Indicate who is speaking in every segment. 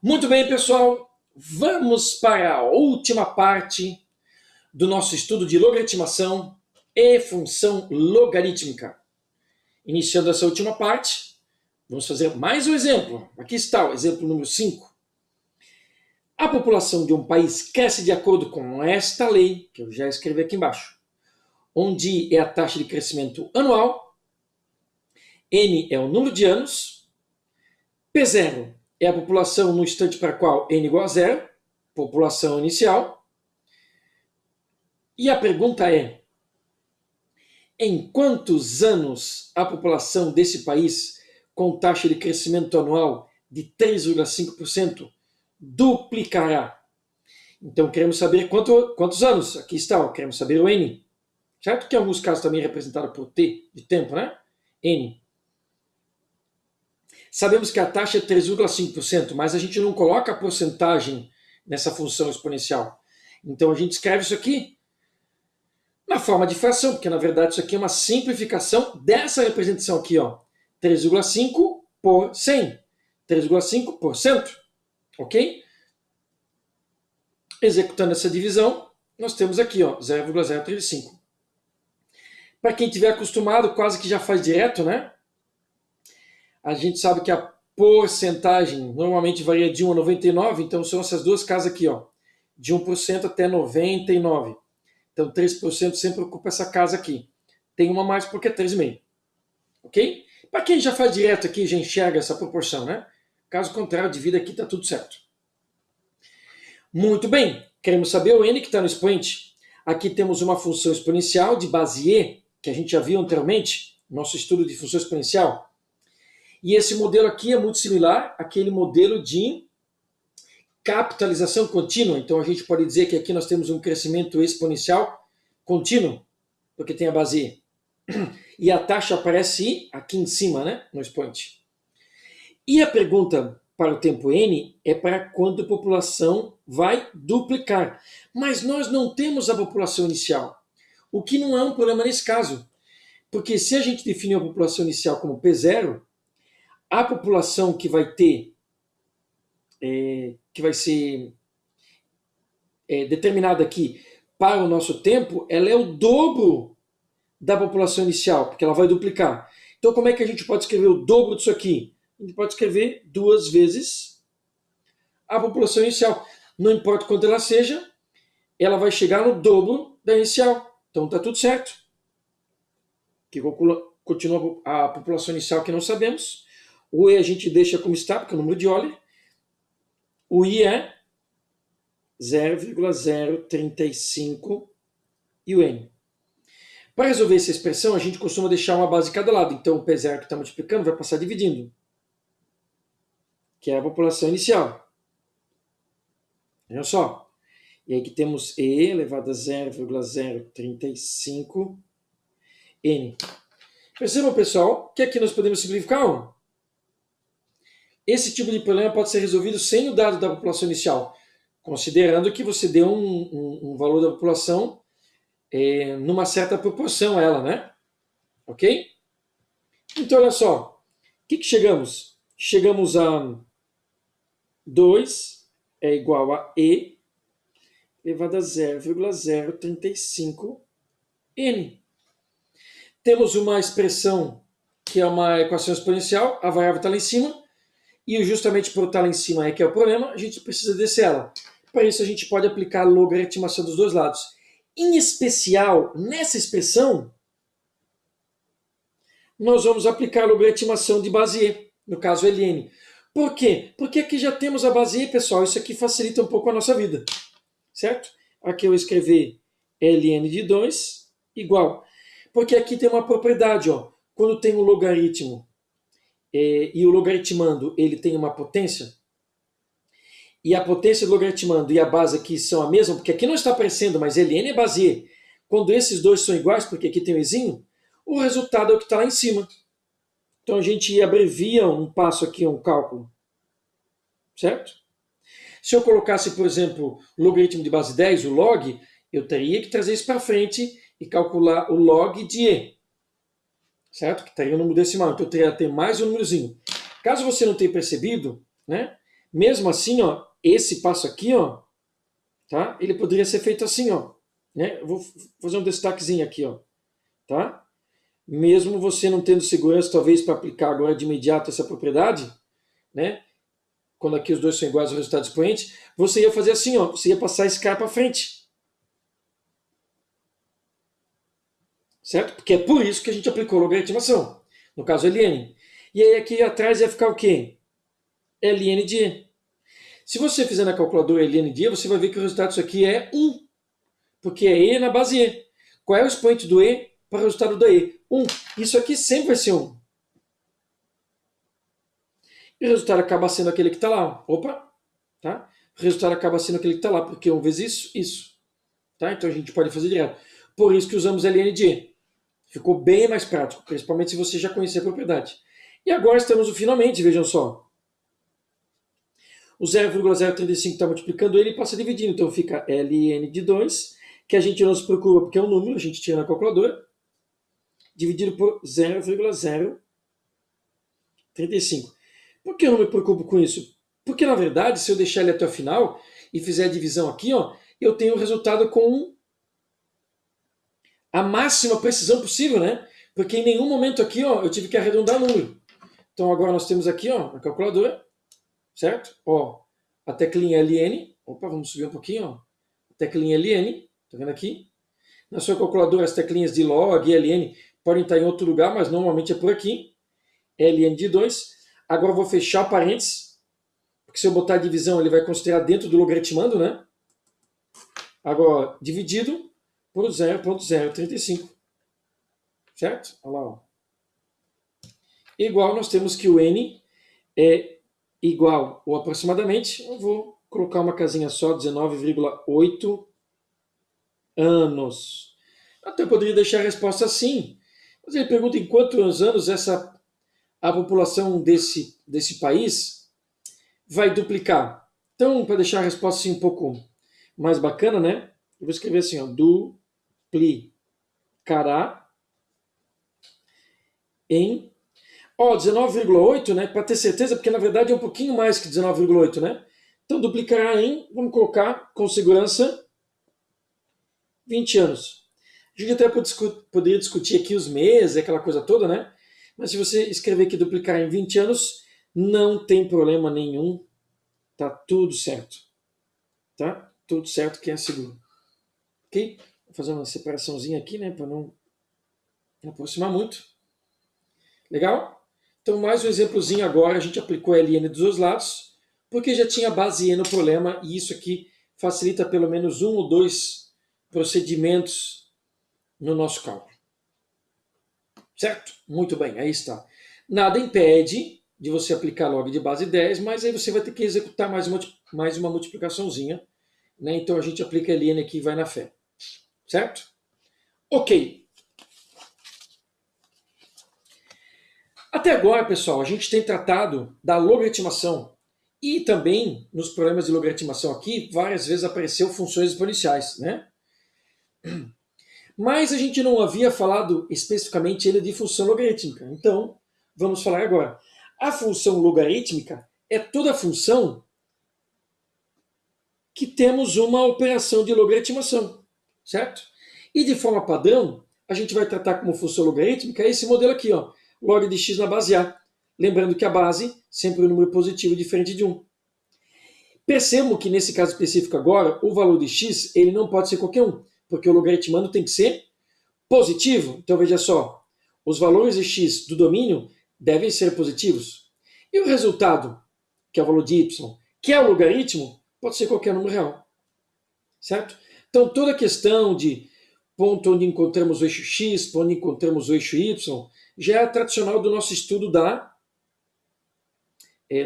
Speaker 1: Muito bem, pessoal. Vamos para a última parte do nosso estudo de logaritmação e função logarítmica. Iniciando essa última parte, vamos fazer mais um exemplo. Aqui está o exemplo número 5. A população de um país cresce de acordo com esta lei, que eu já escrevi aqui embaixo, onde é a taxa de crescimento anual, N é o número de anos, P0 é a população no instante para a qual N igual a zero, população inicial. E a pergunta é: em quantos anos a população desse país, com taxa de crescimento anual de 3,5%, duplicará? Então queremos saber quantos anos. Aqui está, queremos saber o N. Certo? Que em alguns casos também é representado por T, de tempo, né? N. Sabemos que a taxa é 3,5%, mas a gente não coloca a porcentagem nessa função exponencial. Então a gente escreve isso aqui na forma de fração, porque na verdade isso aqui é uma simplificação dessa representação aqui, ó. 3,5 por 100. 3,5%. Ok? Executando essa divisão, nós temos aqui, ó, 0,035. Para quem estiver acostumado, quase que já faz direto, né? A gente sabe que a porcentagem normalmente varia de 1 a 99, então são essas duas casas aqui, ó, de 1% até 99%. Então 3% sempre ocupa essa casa aqui. Tem uma mais porque é 3,5%. Ok? Para quem já faz direto aqui, já enxerga essa proporção, né? Caso contrário, divida aqui, está tudo certo. Muito bem, queremos saber o N que está no expoente. Aqui temos uma função exponencial de base E, que a gente já viu anteriormente, no nosso estudo de função exponencial. E esse modelo aqui é muito similar àquele modelo de capitalização contínua. Então a gente pode dizer que aqui nós temos um crescimento exponencial contínuo, porque tem a base E. E a taxa aparece aqui em cima, né, no expoente. E a pergunta para o tempo N é para quando a população vai duplicar. Mas nós não temos a população inicial, o que não é um problema nesse caso. Porque se a gente definir a população inicial como P0, a população que vai ter, que vai ser determinada aqui para o nosso tempo, ela é o dobro da população inicial, porque ela vai duplicar. Então como é que a gente pode escrever o dobro disso aqui? A gente pode escrever 2 vezes a população inicial. Não importa quanto ela seja, ela vai chegar no dobro da inicial. Então está tudo certo. Que continua a população inicial que não sabemos. O E a gente deixa como está, porque é o número de Euler. O I é 0,035 e o N. Para resolver essa expressão, a gente costuma deixar uma base de cada lado. Então o P0 que está multiplicando vai passar dividindo, que é a população inicial. Olha só. E aí que temos E elevado a 0,035 N. Percebam, pessoal, que aqui nós podemos simplificar. Esse tipo de problema pode ser resolvido sem o dado da população inicial, considerando que você deu um valor da população numa certa proporção a ela, né? Ok? Então, olha só. O que chegamos? Chegamos a 2 é igual a E elevado a 0,035 N. Temos uma expressão que é uma equação exponencial, a variável está lá em cima, e justamente por estar lá em cima é que é o problema, a gente precisa descer ela. Para isso a gente pode aplicar a logaritmação dos dois lados. Em especial, nessa expressão, nós vamos aplicar a logaritmação de base E, no caso ln. Por quê? Porque aqui já temos a base E, pessoal, isso aqui facilita um pouco a nossa vida, certo? Aqui eu escrever ln de 2 igual. Porque aqui tem uma propriedade, ó, quando tem um logaritmo e o logaritmando ele tem uma potência, e a potência do logaritmando e a base aqui são a mesma, porque aqui não está aparecendo, mas ln é base E. Quando esses dois são iguais, porque aqui tem o ezinho, o resultado é o que está lá em cima. Então a gente abrevia um passo aqui, um cálculo. Certo? Se eu colocasse, por exemplo, logaritmo de base 10, o log, eu teria que trazer isso para frente e calcular o log de E. Certo? Que estaria o número decimal. Então eu teria que ter mais um númerozinho. Caso você não tenha percebido, né, Mesmo assim, ó, esse passo aqui, ó, tá? Ele poderia ser feito assim, ó, né? Eu vou fazer um destaquezinho aqui, ó, tá? Mesmo você não tendo segurança, talvez, para aplicar agora de imediato essa propriedade, né? Quando aqui os dois são iguais ao resultado expoente, você ia fazer assim, ó, você ia passar esse cara para frente. Certo? Porque é por isso que a gente aplicou logaritmação. No caso, ln. E aí aqui atrás ia ficar o quê? ln de e. Se você fizer na calculadora ln de e, você vai ver que o resultado disso aqui é 1. Porque é e na base e. Qual é o expoente do e para o resultado da e? 1. Isso aqui sempre vai ser 1. E o resultado acaba sendo aquele que está lá. Opa! Tá? O resultado acaba sendo aquele que está lá, porque 1 vezes isso, isso. Tá? Então a gente pode fazer direto. Por isso que usamos ln de e. Ficou bem mais prático, principalmente se você já conhecer a propriedade. E agora estamos no finalmente, vejam só. O 0,035 está multiplicando ele e passa dividindo. Então fica ln de 2, que a gente não se preocupa porque é um número, a gente tira na calculadora, dividido por 0,035. Por que eu não me preocupo com isso? Porque, na verdade, se eu deixar ele até o final e fizer a divisão aqui, ó, eu tenho o resultado com a máxima precisão possível, né? Porque em nenhum momento aqui, ó, eu tive que arredondar o número. Então agora nós temos aqui, ó, a calculadora, certo? Ó, a teclinha ln. Opa, vamos subir um pouquinho, ó. A teclinha ln, tá vendo aqui? Na sua calculadora, as teclinhas de log e ln podem estar em outro lugar, mas normalmente é por aqui. ln de 2. Agora eu vou fechar parênteses, porque se eu botar a divisão, ele vai considerar dentro do logaritmando, né? Agora, dividido por 0,035. Certo? Olha lá, ó. Igual, nós temos que o n é igual ou aproximadamente, eu vou colocar uma casinha só, 19,8 anos. Até eu poderia deixar a resposta assim, mas ele pergunta em quantos anos a população desse país vai duplicar. Então, para deixar a resposta assim um pouco mais bacana, né? Eu vou escrever assim, ó, duplicará em 19,8, né? Para ter certeza, porque na verdade é um pouquinho mais que 19,8, né? Então duplicará em, vamos colocar com segurança, 20 anos. A gente até poderia discutir aqui os meses, aquela coisa toda, né? Mas se você escrever que duplicar em 20 anos, não tem problema nenhum. Tá tudo certo. Tá? Tudo certo que é seguro. Ok? Vou fazer uma separaçãozinha aqui, né? Para não aproximar muito. Legal? Então, mais um exemplozinho agora. A gente aplicou a ln dos dois lados, porque já tinha base e no problema, e isso aqui facilita pelo menos um ou dois procedimentos no nosso cálculo. Certo? Muito bem, aí está. Nada impede de você aplicar log de base 10, mas aí você vai ter que executar mais uma multiplicaçãozinha. Né? Então a gente aplica a ln aqui e vai na fé. Certo? Ok. Até agora, pessoal, a gente tem tratado da logaritmação. E também, nos problemas de logaritmação aqui, várias vezes apareceu funções exponenciais, né? Mas a gente não havia falado especificamente ainda de função logarítmica. Então, vamos falar agora. A função logarítmica é toda função que temos uma operação de logaritmação, certo? E de forma padrão, a gente vai tratar como função logarítmica esse modelo aqui, ó, log de x na base A. Lembrando que a base sempre é um número positivo diferente de 1. Percebam que nesse caso específico agora, o valor de x ele não pode ser qualquer um, porque o logaritmando tem que ser positivo. Então veja só, os valores de x do domínio devem ser positivos. E o resultado, que é o valor de y, que é o logaritmo, pode ser qualquer número real. Certo? Então toda a questão de ponto onde encontramos o eixo x, onde encontramos o eixo y, já é tradicional do nosso estudo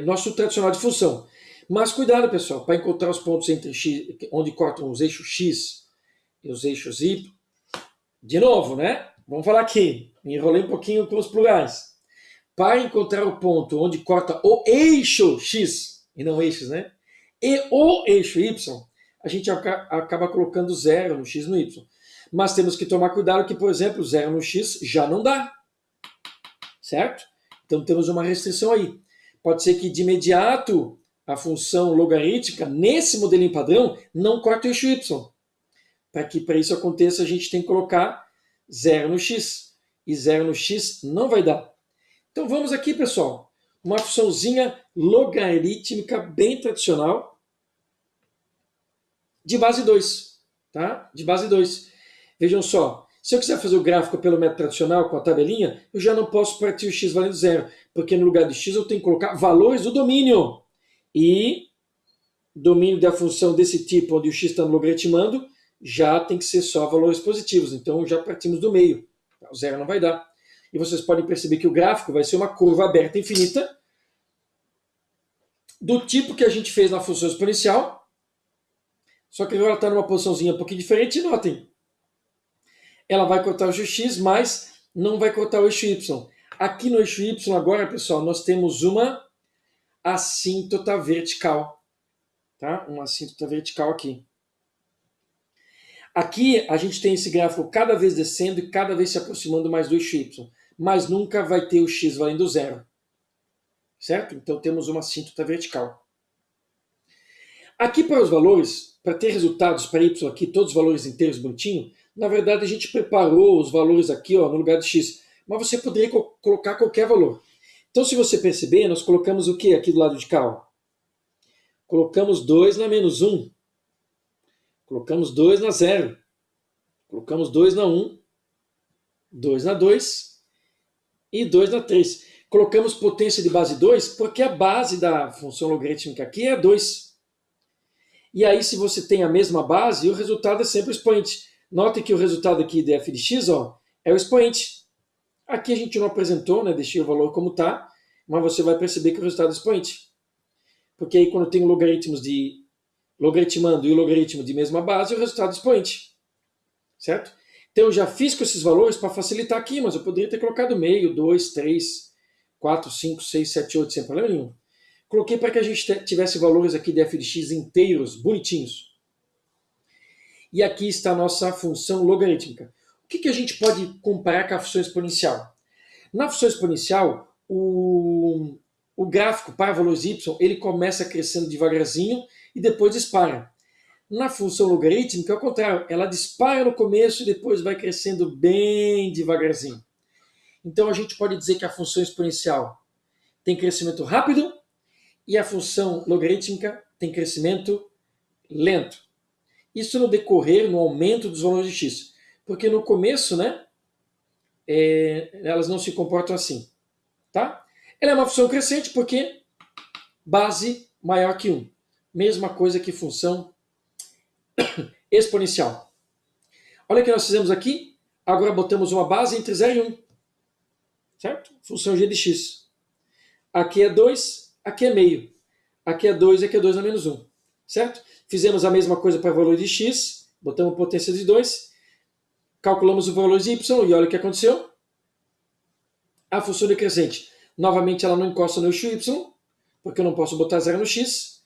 Speaker 1: nosso tradicional de função. Mas cuidado, pessoal, para encontrar os pontos entre x, onde cortam os eixos x e os eixos y. De novo, né? Vamos falar aqui. Me enrolei um pouquinho com os plurais. Para encontrar o ponto onde corta o eixo x, e não eixos, né? E o eixo y, a gente acaba colocando zero no x e no y. Mas temos que tomar cuidado que, por exemplo, zero no x já não dá. Certo? Então temos uma restrição aí. Pode ser que de imediato a função logarítmica, nesse modelinho padrão, não corta o eixo y. Para que para isso aconteça, a gente tem que colocar 0 no x. E 0 no x não vai dar. Então vamos aqui, pessoal. Uma funçãozinha logarítmica bem tradicional de base 2. Tá? De base 2. Vejam só. Se eu quiser fazer o gráfico pelo método tradicional, com a tabelinha, eu já não posso partir o x valendo 0. Porque no lugar de x eu tenho que colocar valores do domínio. E domínio da função desse tipo, onde o x está logaritmando, já tem que ser só valores positivos. Então já partimos do meio. O 0 não vai dar. E vocês podem perceber que o gráfico vai ser uma curva aberta infinita, do tipo que a gente fez na função exponencial, só que agora está numa posiçãozinha um pouquinho diferente. E notem, ela vai cortar o eixo x, mas não vai cortar o eixo y. Aqui no eixo y agora, pessoal, nós temos uma assíntota vertical. Tá? Uma assíntota vertical aqui. Aqui a gente tem esse gráfico cada vez descendo e cada vez se aproximando mais do eixo y. Mas nunca vai ter o x valendo 0. Certo? Então temos uma assíntota vertical. Aqui para os valores, para ter resultados para y aqui, todos os valores inteiros bonitinho, na verdade a gente preparou os valores aqui ó, no lugar de x. Mas você poderia colocar qualquer valor. Então se você perceber, nós colocamos o que aqui do lado de cá? Ó? Colocamos 2 na menos 1. Colocamos 2 na 0. Colocamos 2 na 1. 2 na 2. E 2 na 3. Colocamos potência de base 2 porque a base da função logarítmica aqui é 2. E aí, se você tem a mesma base, o resultado é sempre o expoente. Note que o resultado aqui de f de x ó, é o expoente. Aqui a gente não apresentou, né? Deixei o valor como está, mas você vai perceber que o resultado é expoente. Porque aí, quando tem logaritmos de logaritmando e o logaritmo de mesma base, o resultado é expoente. Certo? Então eu já fiz com esses valores para facilitar aqui, mas eu poderia ter colocado meio, 2, 3, 4, 5, 6, 7, 8, sem problema nenhum. Coloquei para que a gente tivesse valores aqui de f de x inteiros, bonitinhos. E aqui está a nossa função logarítmica. O que a gente pode comparar com a função exponencial? Na função exponencial, o gráfico para valores y, ele começa crescendo devagarzinho e depois dispara. Na função logarítmica, é o contrário, ela dispara no começo e depois vai crescendo bem devagarzinho. Então a gente pode dizer que a função exponencial tem crescimento rápido e a função logarítmica tem crescimento lento. Isso no decorrer, no aumento dos valores de x. Porque no começo, né, elas não se comportam assim. Tá? Ela é uma função crescente porque base maior que 1. Mesma coisa que função exponencial. Olha o que nós fizemos aqui. Agora botamos uma base entre 0 e 1. Certo? Função g de x. Aqui é 2, aqui é meio. Aqui é 2 e aqui é 2 a menos 1. Certo? Fizemos a mesma coisa para o valor de x. Botamos potência de 2. Calculamos o valor de y e olha o que aconteceu. A função decrescente. Novamente ela não encosta no eixo y, porque eu não posso botar 0 no x.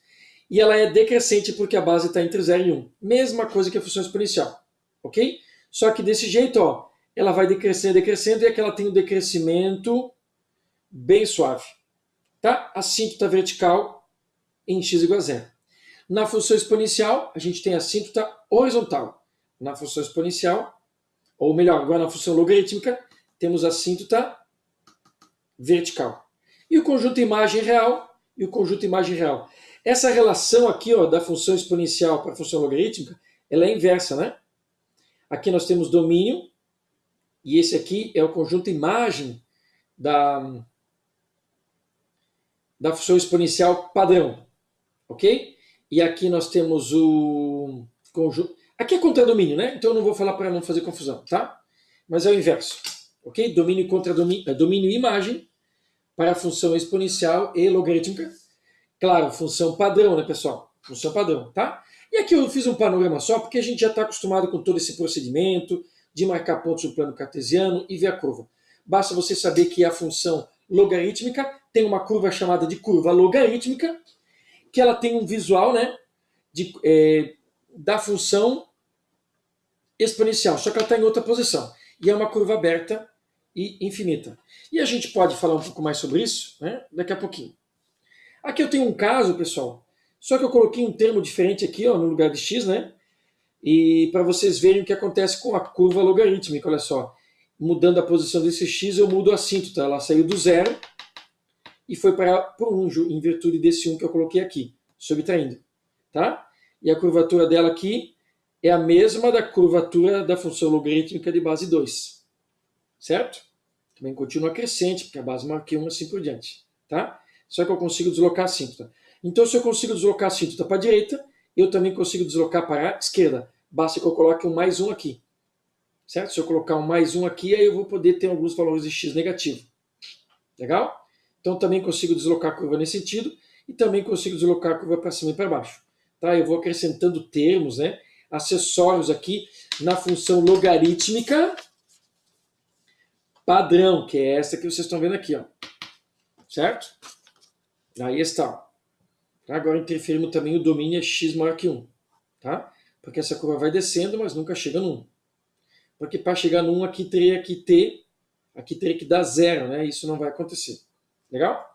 Speaker 1: E ela é decrescente porque a base está entre 0 e 1. Mesma coisa que a função exponencial. Ok? Só que desse jeito, ó, ela vai decrescendo, decrescendo, e aqui ela tem um decrescimento bem suave. Tá? A assíntota vertical em x igual a 0. Na função exponencial, a gente tem a assíntota horizontal. Na função exponencial, ou melhor, agora na função logarítmica, temos a assíntota vertical. E o conjunto imagem real e o conjunto imagem real. Essa relação aqui ó, da função exponencial para a função logarítmica, ela é inversa, né? Aqui nós temos domínio, e esse aqui é o conjunto imagem da função exponencial padrão. Ok? E aqui nós temos o conjunto... Aqui é contradomínio, né? Então eu não vou falar para não fazer confusão, tá? Mas é o inverso. Ok? Domínio contra domínio e imagem para a função exponencial e logarítmica. Claro, função padrão, né, pessoal? Função padrão, tá? E aqui eu fiz um panorama só, porque a gente já está acostumado com todo esse procedimento de marcar pontos no plano cartesiano e ver a curva. Basta você saber que a função logarítmica tem uma curva chamada de curva logarítmica, que ela tem um visual, né, da função exponencial, só que ela está em outra posição. E é uma curva aberta e infinita. E a gente pode falar um pouco mais sobre isso, né, daqui a pouquinho. Aqui eu tenho um caso, pessoal, só que eu coloquei um termo diferente aqui, ó, no lugar de x, né? E para vocês verem o que acontece com a curva logarítmica, olha só. Mudando a posição desse x, eu mudo a assíntota. Ela saiu do zero e foi para o 1, em virtude desse 1 que eu coloquei aqui, subtraindo. Tá? E a curvatura dela aqui é a mesma da curvatura da função logarítmica de base 2. Certo? Também continua crescente, porque a base maior que 1 assim por diante. Tá? Só que eu consigo deslocar a assíntota. Então, se eu consigo deslocar a assíntota para a direita, eu também consigo deslocar para a esquerda. Basta que eu coloque um mais 1 aqui. Certo? Se eu colocar um mais 1 aqui, aí eu vou poder ter alguns valores de x negativo. Legal? Então também consigo deslocar a curva nesse sentido e também consigo deslocar a curva para cima e para baixo. Tá? Eu vou acrescentando termos, né, acessórios aqui na função logarítmica padrão, que é essa que vocês estão vendo aqui. Ó. Certo? Aí está. Agora interferimos também o domínio é x maior que 1. Tá? Porque essa curva vai descendo, mas nunca chega no 1. Porque para chegar no 1 aqui teria que dar zero, né? Isso não vai acontecer. Legal?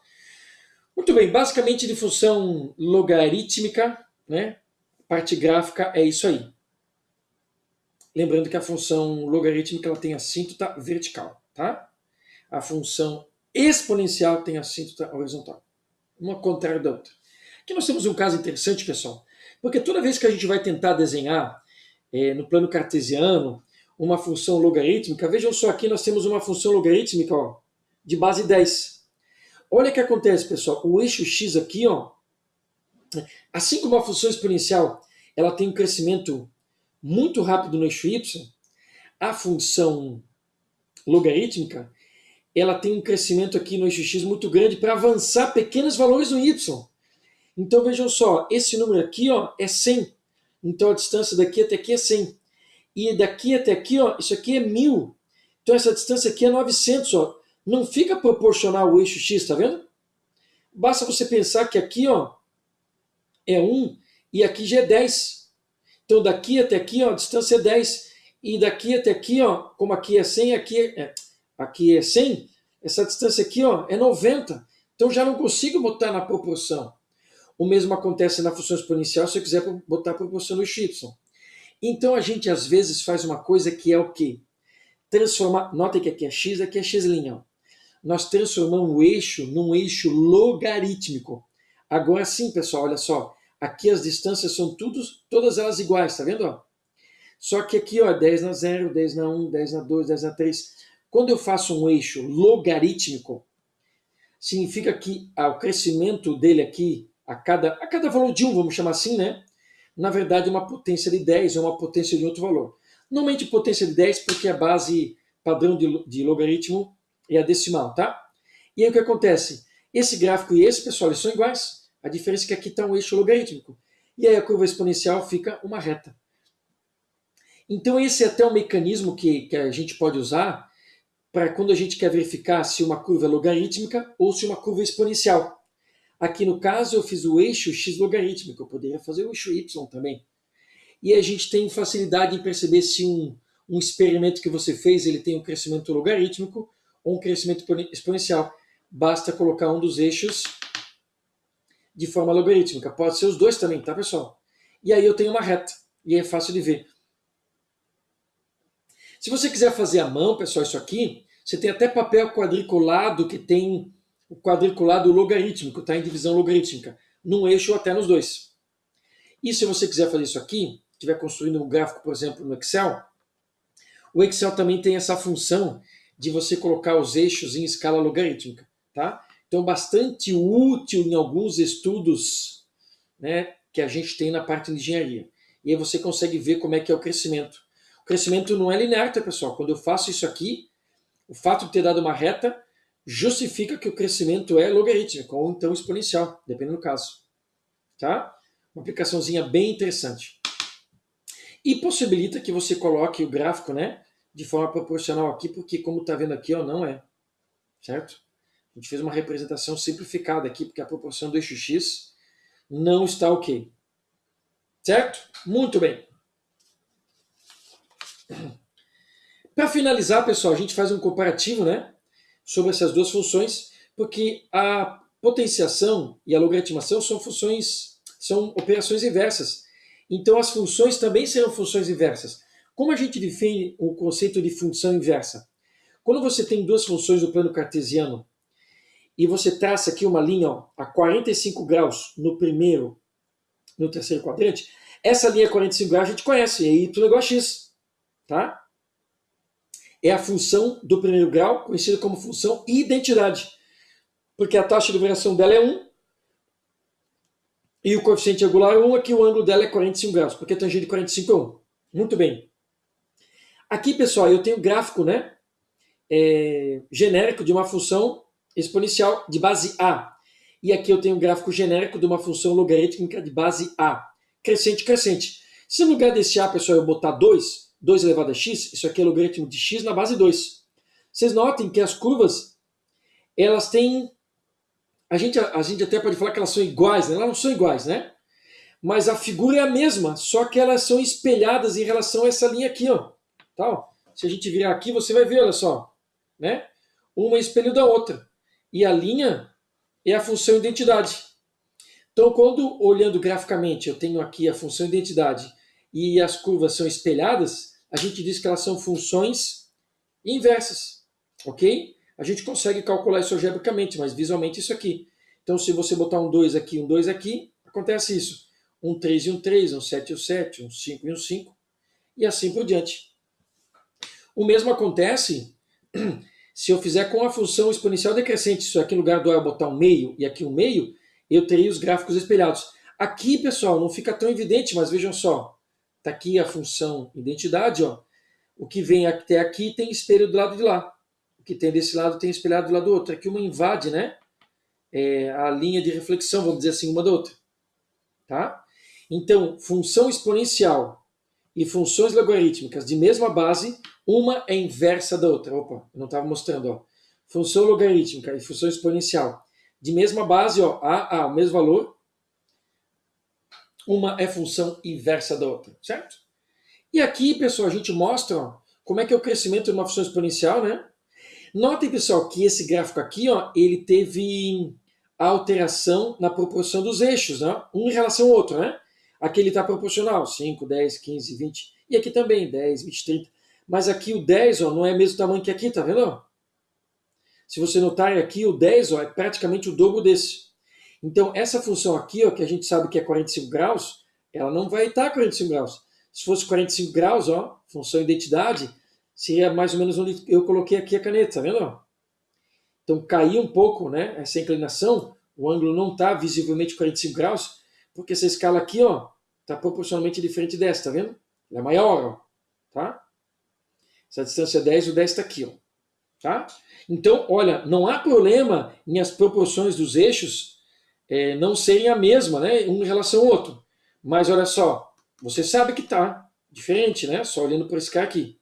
Speaker 1: Muito bem, basicamente de função logarítmica, né? Parte gráfica é isso aí. Lembrando que a função logarítmica ela tem assíntota vertical, tá? A função exponencial tem assíntota horizontal. Uma contrária da outra. Aqui nós temos um caso interessante, pessoal, porque toda vez que a gente vai tentar desenhar no plano cartesiano uma função logarítmica, vejam só, aqui nós temos uma função logarítmica ó, de base 10. Olha o que acontece, pessoal. O eixo x aqui, ó, assim como a função exponencial ela tem um crescimento muito rápido no eixo y, a função logarítmica ela tem um crescimento aqui no eixo x muito grande para avançar pequenos valores no y. Então vejam só, esse número aqui ó, é 100. Então a distância daqui até aqui é 100. E daqui até aqui, ó, isso aqui é 1000. Então essa distância aqui é 900. Ó. Não fica proporcional ao eixo x, tá vendo? Basta você pensar que aqui ó, é 1 e aqui já é 10. Então daqui até aqui ó, a distância é 10. E daqui até aqui, ó, como aqui é 100, aqui é 100, essa distância aqui ó, é 90. Então já não consigo botar na proporção. O mesmo acontece na função exponencial se eu quiser botar a proporção no eixo y. Então a gente às vezes faz uma coisa que é o quê? Transformar, notem que aqui é x, aqui é x'. Nós transformamos o eixo num eixo logarítmico. Agora sim, pessoal, olha só. Aqui as distâncias são todas elas iguais, tá vendo? Ó? Só que aqui, ó, 10 na 0, 10 na 1, 10 na 2, 10 na 3. Quando eu faço um eixo logarítmico, significa que o crescimento dele aqui, a cada valor de 1, vamos chamar assim, né? Na verdade, uma potência de 10 ou uma potência de outro valor. Normalmente potência de 10 porque a base padrão de logaritmo é a decimal, tá? E aí o que acontece? Esse gráfico e esse, pessoal, eles são iguais. A diferença é que aqui está um eixo logarítmico. E aí a curva exponencial fica uma reta. Então esse é até um mecanismo que a gente pode usar para quando a gente quer verificar se uma curva é logarítmica ou se uma curva é exponencial. Aqui no caso eu fiz o eixo x logarítmico, eu poderia fazer o eixo y também. E a gente tem facilidade em perceber se um experimento que você fez ele tem um crescimento logarítmico ou um crescimento exponencial. Basta colocar um dos eixos de forma logarítmica. Pode ser os dois também, tá, pessoal? E aí eu tenho uma reta. E é fácil de ver. Se você quiser fazer à mão, pessoal, isso aqui, você tem até papel quadriculado que tem o quadriculado logarítmico, tá? Em divisão logarítmica, num eixo ou até nos dois. E se você quiser fazer isso aqui, estiver construindo um gráfico, por exemplo, no Excel, o Excel também tem essa função de você colocar os eixos em escala logarítmica, tá? Então, bastante útil em alguns estudos, né, que a gente tem na parte de engenharia. E aí você consegue ver como é que é o crescimento. O crescimento não é linear, tá, pessoal? Quando eu faço isso aqui, o fato de ter dado uma reta justifica que o crescimento é logarítmico ou então exponencial, dependendo do caso. Tá? Uma aplicaçãozinha bem interessante. E possibilita que você coloque o gráfico, né, de forma proporcional aqui, porque como está vendo aqui, ó, não é. Certo? A gente fez uma representação simplificada aqui, porque a proporção do eixo x não está ok. Certo? Muito bem. Para finalizar, pessoal, a gente faz um comparativo, né, sobre essas duas funções, porque Potenciação e a logaritmação são funções, são operações inversas. Então as funções também serão funções inversas. Como a gente define o conceito de função inversa? Quando você tem duas funções do plano cartesiano e você traça aqui uma linha ó, a 45 graus no primeiro, no terceiro quadrante, essa linha 45 graus a gente conhece, é y igual a x. Tá? É a função do primeiro grau, conhecida como função identidade. Porque a taxa de variação dela é 1 e o coeficiente angular é 1, aqui o ângulo dela é 45 graus, porque a tangente de 45 é 1. Muito bem. Aqui, pessoal, eu tenho gráfico, né? Genérico de uma função exponencial de base A. E aqui eu tenho um gráfico genérico de uma função logarítmica de base A. Crescente, crescente. Se no lugar desse A, pessoal, eu botar 2 elevado a x, isso aqui é logaritmo de x na base 2. Vocês notem que as curvas, elas têm... A gente até pode falar que elas são iguais, né? Elas não são iguais, né? Mas a figura é a mesma, só que elas são espelhadas em relação a essa linha aqui, ó. Tá, ó. Se a gente virar aqui, você vai ver, olha só, né? Uma é espelho da outra. E a linha é a função identidade. Então, quando olhando graficamente, eu tenho aqui a função identidade e as curvas são espelhadas, a gente diz que elas são funções inversas, ok? A gente consegue calcular isso algebricamente, mas visualmente isso aqui. Então, se você botar um 2 aqui, um 2 aqui, acontece isso. Um 3 e um 3, um 7 e um 7, um 5 e um 5, e assim por diante. O mesmo acontece se eu fizer com a função exponencial decrescente. Se aqui no lugar do A eu botar um meio e aqui um meio, eu teria os gráficos espelhados. Aqui, pessoal, não fica tão evidente, mas vejam só. Está aqui a função identidade, ó. O que vem até aqui tem espelho do lado de lá. O que tem desse lado tem espelhado do lado do outro. Aqui uma invade, né? A linha de reflexão, vamos dizer assim, uma da outra. Tá? Então, função exponencial e funções logarítmicas de mesma base, uma é inversa da outra. Opa, eu não estava mostrando. Ó. Função logarítmica e função exponencial de mesma base, ó, a o mesmo valor, uma é função inversa da outra, certo? E aqui, pessoal, a gente mostra ó, como é que é o crescimento de uma função exponencial, né? Notem, pessoal, que esse gráfico aqui, ó, ele teve a alteração na proporção dos eixos, né? Um em relação ao outro, né? Aqui ele está proporcional, 5, 10, 15, 20. E aqui também, 10, 20, 30. Mas aqui o 10 ó, não é o mesmo tamanho que aqui, tá vendo? Se você notar aqui, o 10 ó, é praticamente o dobro desse. Então, essa função aqui, ó, que a gente sabe que é 45 graus, ela não vai estar 45 graus. Se fosse 45 graus, ó, função identidade, seria mais ou menos onde eu coloquei aqui a caneta, tá vendo? Então caiu um pouco, né, essa inclinação, o ângulo não está visivelmente 45 graus, porque essa escala aqui está proporcionalmente diferente dessa, tá vendo? Ela é maior, ó, tá? Essa distância é 10, o 10 está aqui, ó, tá? Então, olha, não há problema em as proporções dos eixos não serem a mesma, né, um em relação ao outro. Mas olha só, você sabe que está diferente, né, só olhando por esse cara aqui.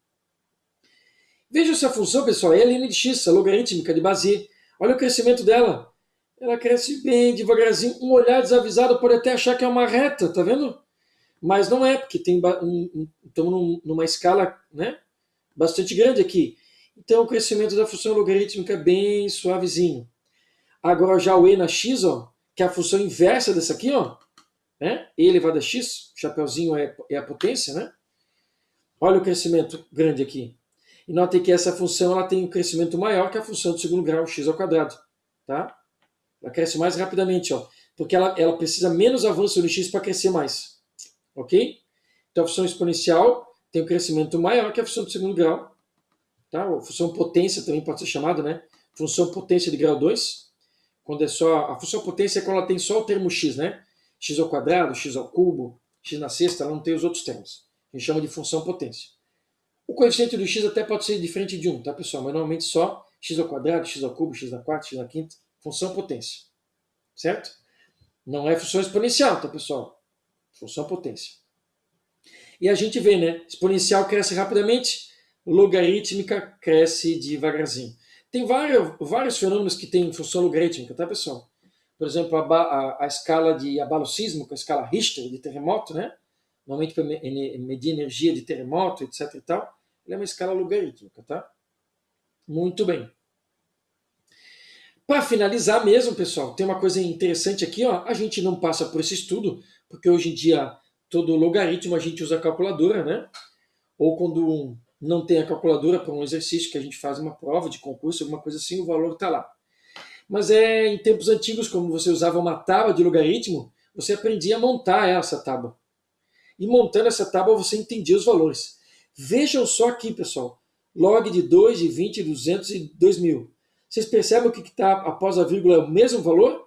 Speaker 1: Veja essa função, pessoal, é ln de x, a logarítmica de base. Olha o crescimento dela. Ela cresce bem devagarzinho. Um olhar desavisado pode até achar que é uma reta, tá vendo? Mas não é, porque estamos numa escala né, bastante grande aqui. Então o crescimento da função logarítmica é bem suavezinho. Agora já o e na x, ó, que é a função inversa dessa aqui, ó, né? E elevado a x, o chapeuzinho é a potência, né? Olha o crescimento grande aqui. E notem que essa função ela tem um crescimento maior que a função do segundo grau, x ao quadrado. Tá? Ela cresce mais rapidamente, ó, porque ela precisa menos avanço no x para crescer mais. Ok? Então a função exponencial tem um crescimento maior que a função do segundo grau. Tá? A função potência também pode ser chamada, né? Função potência de grau 2. Quando é só, a função potência é quando ela tem só o termo x, né? X ao quadrado, x ao cubo, x na sexta, ela não tem os outros termos. A gente chama de função potência. O coeficiente do x até pode ser diferente de 1, tá, pessoal? Mas normalmente só x ao quadrado, x ao cubo, x na quarta, x na quinta, função potência. Certo? Não é função exponencial, tá, pessoal? Função potência. E a gente vê, né? Exponencial cresce rapidamente, logarítmica cresce devagarzinho. Tem vários fenômenos que têm função logarítmica, tá, pessoal? Por exemplo, a escala de abalo sísmico, a escala Richter de terremoto, né? Normalmente para medir energia de terremoto, etc e tal, ela é uma escala logarítmica, tá? Muito bem. Para finalizar mesmo, pessoal, tem uma coisa interessante aqui, ó, a gente não passa por esse estudo, porque hoje em dia todo logaritmo a gente usa a calculadora, né? Ou quando não tem a calculadora para um exercício que a gente faz uma prova de concurso, alguma coisa assim, o valor está lá. Mas em tempos antigos, como você usava uma tábua de logaritmo, você aprendia a montar essa tábua. E montando essa tábua você entendia os valores. Vejam só aqui, pessoal. Log de 2, de 20, 200 e 2000. Vocês percebem o que está após a vírgula é o mesmo valor?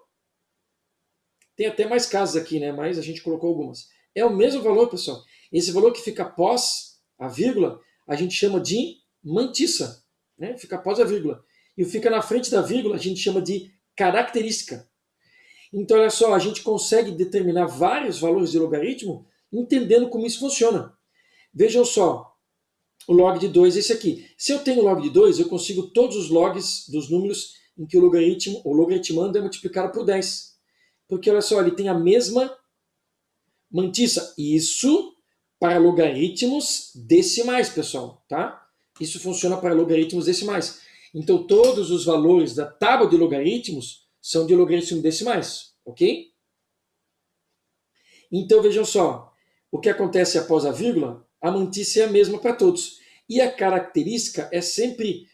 Speaker 1: Tem até mais casas aqui, né? Mas a gente colocou algumas. É o mesmo valor, pessoal. Esse valor que fica após a vírgula, a gente chama de mantissa. Né? Fica após a vírgula. E o fica na frente da vírgula, a gente chama de característica. Então, olha só, a gente consegue determinar vários valores de logaritmo entendendo como isso funciona. Vejam só, o log de 2 é esse aqui. Se eu tenho log de 2, eu consigo todos os logs dos números em que o logaritmando é multiplicado por 10. Porque, olha só, ele tem a mesma mantissa. Isso para logaritmos decimais, pessoal, tá? Isso funciona para logaritmos decimais. Então, todos os valores da tábua de logaritmos são de logaritmos decimais, ok? Então, vejam só, o que acontece após a vírgula, a mantissa é a mesma para todos. E a característica é sempre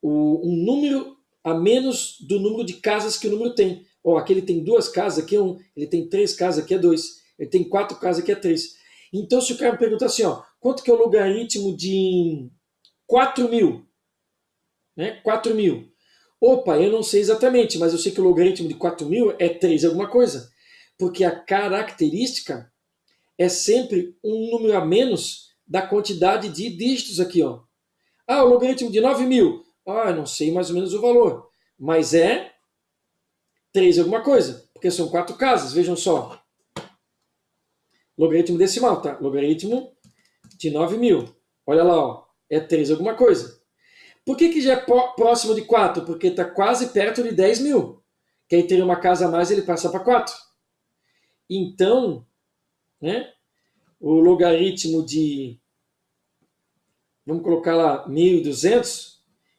Speaker 1: um número a menos do número de casas que o número tem. Ó, aqui ele tem 2 casas, aqui é 1. Ele tem 3 casas, aqui é 2. Ele tem 4 casas, aqui é 3. Então, se o cara me perguntar assim, ó, quanto que é o logaritmo de 4.000? Né? 4.000. Opa, eu não sei exatamente, mas eu sei que o logaritmo de 4.000 é 3 alguma coisa. Porque a característica é sempre um número a menos da quantidade de dígitos aqui, ó. Ah, o logaritmo de 9.000. Ah, eu não sei mais ou menos o valor. Mas é 3 alguma coisa, porque são 4 casas, vejam só. Logaritmo decimal, tá? Logaritmo de 9.000. Olha lá, ó, é 3 alguma coisa. Por que já é próximo de 4? Porque está quase perto de 10.000. Que aí teria uma casa a mais e ele passa para 4. Então, né, o logaritmo de, vamos colocar lá, 1.200,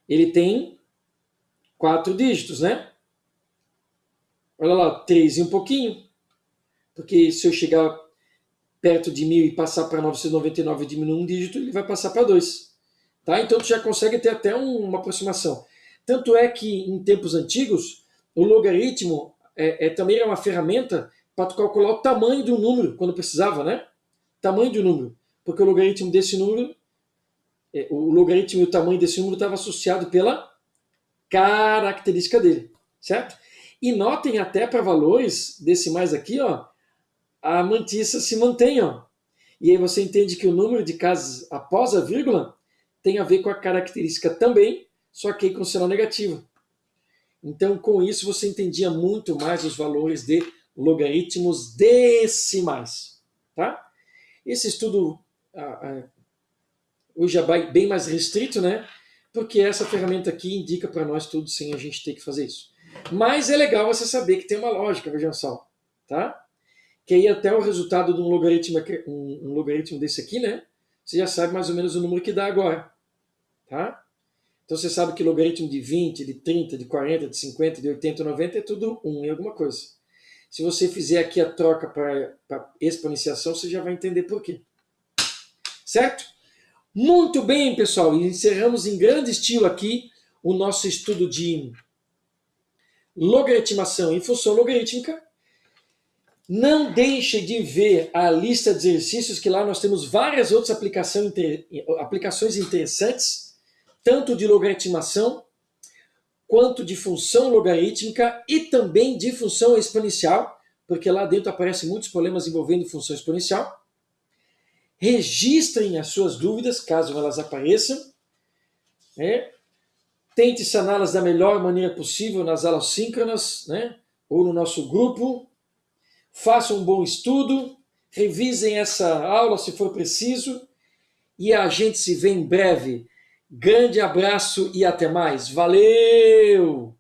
Speaker 1: ele tem 4 dígitos, né? Olha lá, 3 e um pouquinho. Porque se eu chegar perto de 1.000 e passar para 999 e diminuir um dígito, ele vai passar para 2. Tá? Então tu já consegue ter até uma aproximação. Tanto é que em tempos antigos, o logaritmo também era uma ferramenta para tu calcular o tamanho do número, quando precisava, né? Tamanho do número. Porque o logaritmo desse número, o logaritmo e o tamanho desse número estava associado pela característica dele, certo? E notem até para valores decimais aqui, ó, a mantissa se mantém, ó. E aí você entende que o número de casas após a vírgula tem a ver com a característica também, só que com sinal negativo. Então, com isso, você entendia muito mais os valores de logaritmos decimais. Tá? Esse estudo hoje é bem mais restrito, né? Porque essa ferramenta aqui indica para nós tudo sem a gente ter que fazer isso. Mas é legal você saber que tem uma lógica, vejam só. Tá? Que aí até o resultado de um logaritmo desse aqui, né? Você já sabe mais ou menos o número que dá agora. Tá? Então você sabe que logaritmo de 20, de 30, de 40, de 50, de 80, 90 é tudo 1 em alguma coisa. Se você fizer aqui a troca para exponenciação, você já vai entender por quê. Certo? Muito bem, pessoal. Encerramos em grande estilo aqui o nosso estudo de logaritmação em função logarítmica. Não deixe de ver a lista de exercícios, que lá nós temos várias outras aplicações interessantes, tanto de logaritmação, quanto de função logarítmica e também de função exponencial, porque lá dentro aparecem muitos problemas envolvendo função exponencial. Registrem as suas dúvidas, caso elas apareçam. Né? Tente saná-las da melhor maneira possível nas aulas síncronas, né? Ou no nosso grupo. Façam um bom estudo, revisem essa aula se for preciso e a gente se vê em breve. Grande abraço e até mais. Valeu!